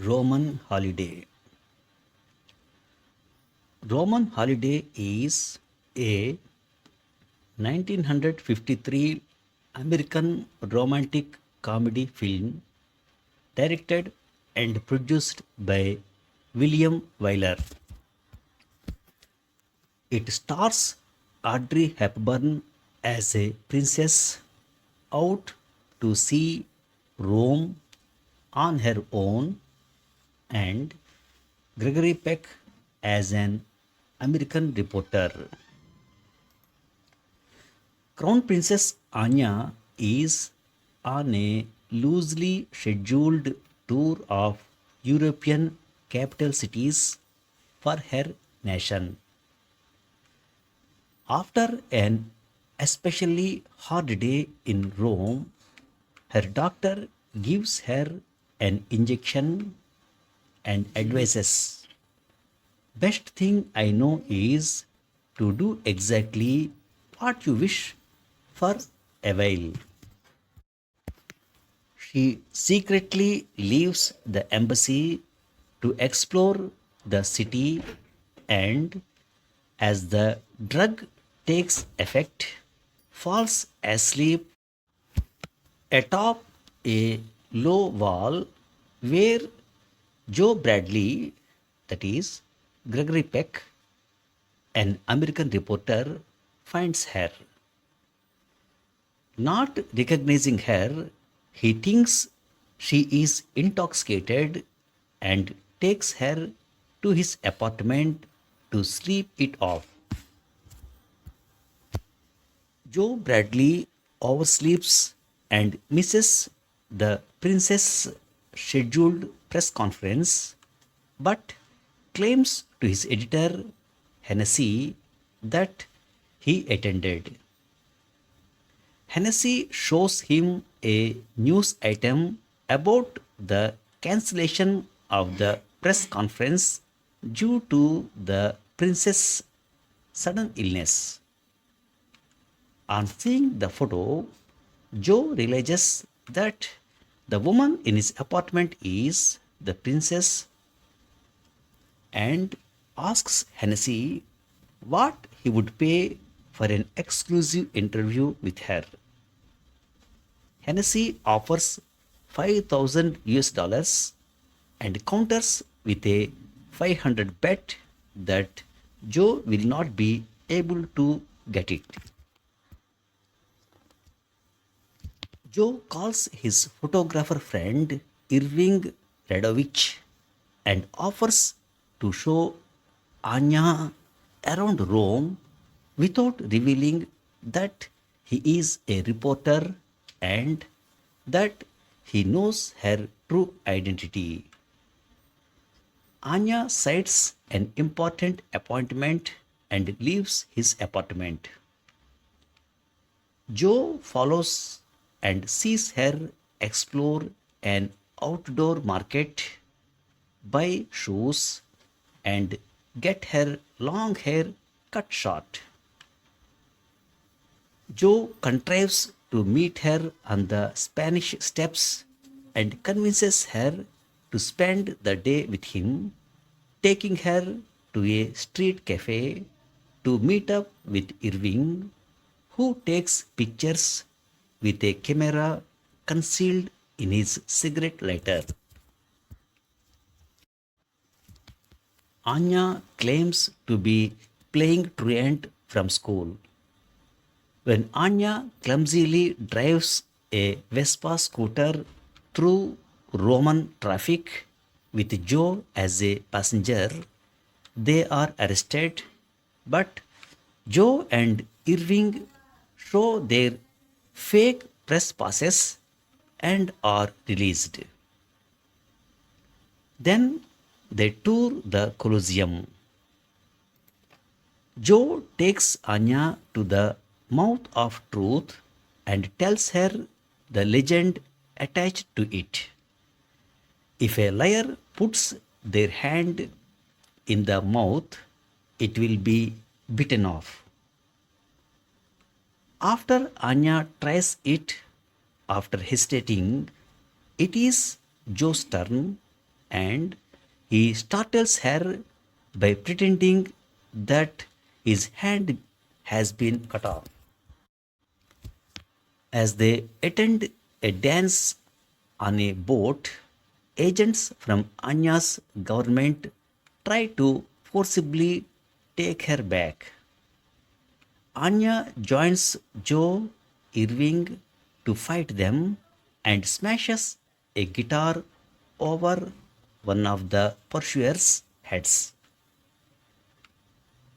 Roman holiday. Roman holiday is a 1953 American romantic comedy film directed and produced by William Wyler. It stars Audrey Hepburn as a princess out to see Rome on her own and Gregory Peck as an American reporter. Crown Princess Anya is on a loosely scheduled tour of European capital cities for her nation. After an especially hard day in Rome, her doctor gives her an injection and advises, best thing I know is to do exactly what you wish for a while. She secretly leaves the embassy to explore the city, and as the drug takes effect, falls asleep atop a low wall where Joe Bradley, that is Gregory Peck, an American reporter, finds her. Not recognizing her, he thinks she is intoxicated and takes her to his apartment to sleep it off. Joe Bradley oversleeps and misses the princess' scheduled press conference, but claims to his editor, Hennessy, that he attended. Hennessy shows him a news item about the cancellation of the press conference due to the princess' sudden illness. On seeing the photo, Joe realizes that the woman in his apartment is the princess and asks Hennessy what he would pay for an exclusive interview with her. Hennessy offers 5,000 US dollars and counters with a 500 bet that Joe will not be able to get it. Joe calls his photographer friend Irving Radovich and offers to show Anya around Rome without revealing that he is a reporter and that he knows her true identity. Anya cites an important appointment and leaves his apartment. Joe follows and sees her explore an outdoor market, buy shoes, and get her long hair cut short. Joe contrives to meet her on the Spanish steps and convinces her to spend the day with him, taking her to a street cafe to meet up with Irving, who takes pictures with a camera concealed in his cigarette lighter. Anya claims to be playing truant from school. When Anya clumsily drives a Vespa scooter through Roman traffic with Joe as a passenger, they are arrested, but Joe and Irving show their fake press passes and are released. Then they tour the Colosseum. Joe takes Anya to the mouth of truth and tells her the legend attached to it. If a liar puts their hand in the mouth, it will be bitten off. After Anya tries it, after hesitating, it is Joe's turn and he startles her by pretending that his hand has been cut off. As they attend a dance on a boat, agents from Anya's government try to forcibly take her back. Anya joins Joe Irving to fight them and smashes a guitar over one of the pursuers' heads.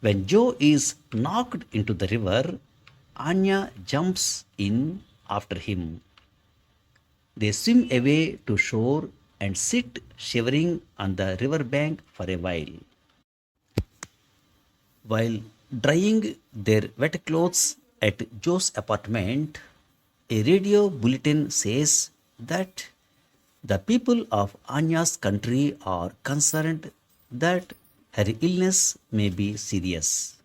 When Joe is knocked into the river, Anya jumps in after him. They swim away to shore and sit shivering on the riverbank for a while. While drying their wet clothes at Joe's apartment, a radio bulletin says that the people of Anya's country are concerned that her illness may be serious.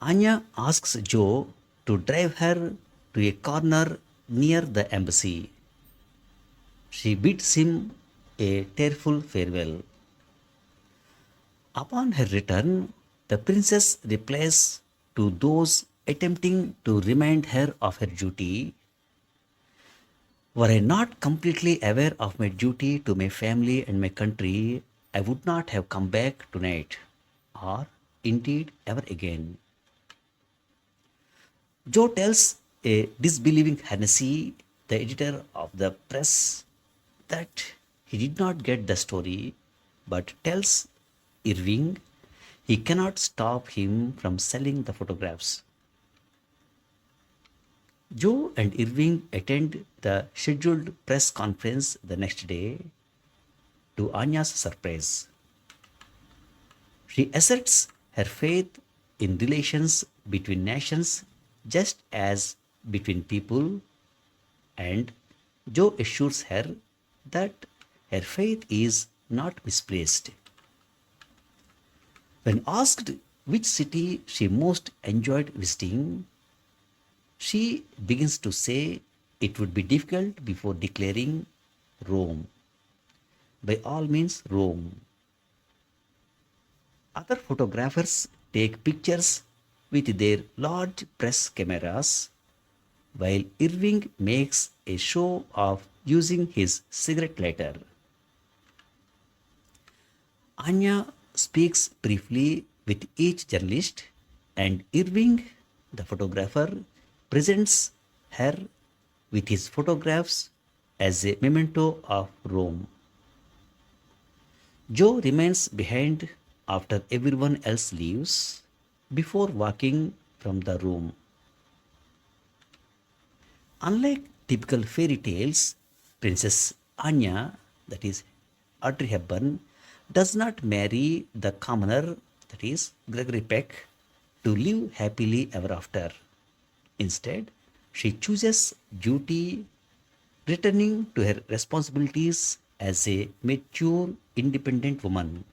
Anya asks Joe to drive her to a corner near the embassy. She bids him a tearful farewell. Upon her return, the princess replies to those attempting to remind her of her duty. Were I not completely aware of my duty to my family and my country, I would not have come back tonight, or indeed ever again. Joe tells a disbelieving Hennessy, the editor of the press, that he did not get the story, but tells Irving he cannot stop him from selling the photographs. Joe and Irving attend the scheduled press conference the next day to Anya's surprise. She asserts her faith in relations between nations just as between people, and Joe assures her that her faith is not misplaced. When asked which city she most enjoyed visiting, she begins to say it would be difficult before declaring Rome. By all means, Rome. Other photographers take pictures with their large press cameras, while Irving makes a show of using his cigarette lighter. Anya speaks briefly with each journalist, and Irving, the photographer, presents her with his photographs as a memento of Rome. Joe remains behind after everyone else leaves before walking from the room. Unlike typical fairy tales, Princess Anya, that is Audrey Hepburn, does not marry the commoner, that is Gregory Peck, to live happily ever after. Instead, she chooses duty, returning to her responsibilities as a mature, independent woman.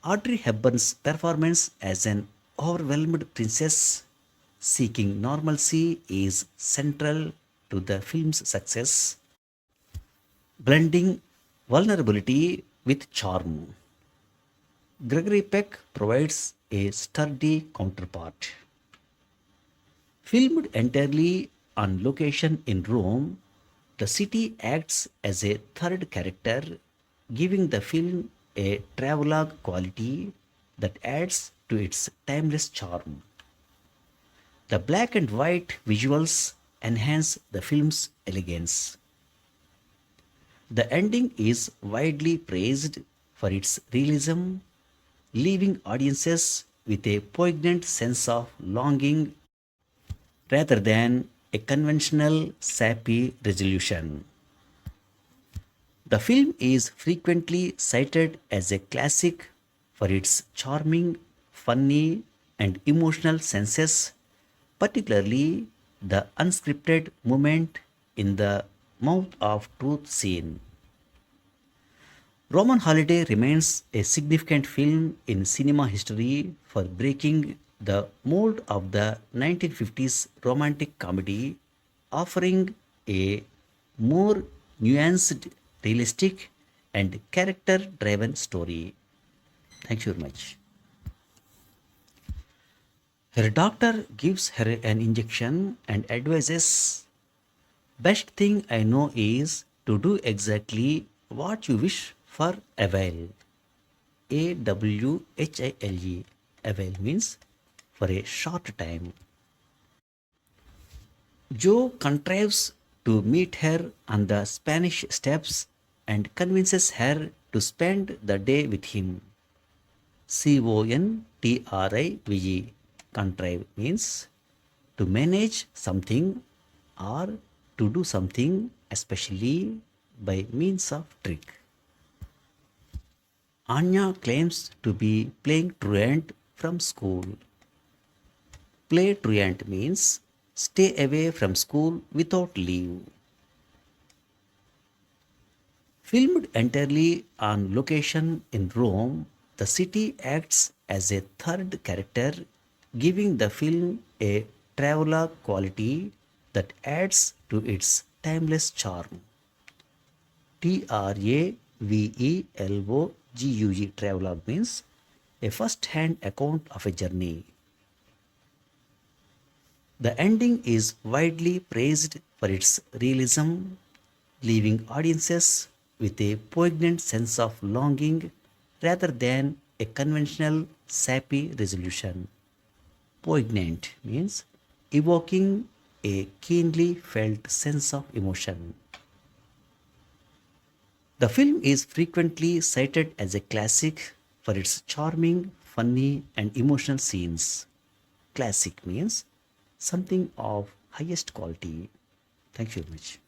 Audrey Hepburn's performance as an overwhelmed princess seeking normalcy is central to the film's success, blending vulnerability with charm. Gregory Peck provides a sturdy counterpart. Filmed entirely on location in Rome, the city acts as a third character, giving the film a travelogue quality that adds to its timeless charm. The black and white visuals enhance the film's elegance. The ending is widely praised for its realism, leaving audiences with a poignant sense of longing rather than a conventional sappy resolution. The film is frequently cited as a classic for its charming, funny, and emotional senses, particularly the unscripted moment in the mouth of truth scene. Roman Holiday remains a significant film in cinema history for breaking the mold of the 1950s romantic comedy, offering a more nuanced realistic, and character driven story. Thank you very much. Her doctor gives her an injection and advises, best thing I know is to do exactly what you wish for a while. AWHILE. A while means for a short time. Joe contrives to meet her on the Spanish steps and convinces her to spend the day with him. CONTRIVE. Contrive means to manage something or to do something, especially by means of trick. Anya claims to be playing truant from school. Play truant means stay away from school without leave. Filmed entirely on location in Rome, the city acts as a third character, giving the film a travelogue quality that adds to its timeless charm. TRAVELOGUE travelogue means a first hand account of a journey. The ending is widely praised for its realism, leaving audiences with a poignant sense of longing rather than a conventional sappy resolution. Poignant means evoking a keenly felt sense of emotion. The film is frequently cited as a classic for its charming, funny, and emotional scenes. Classic means something of highest quality. Thank you very much.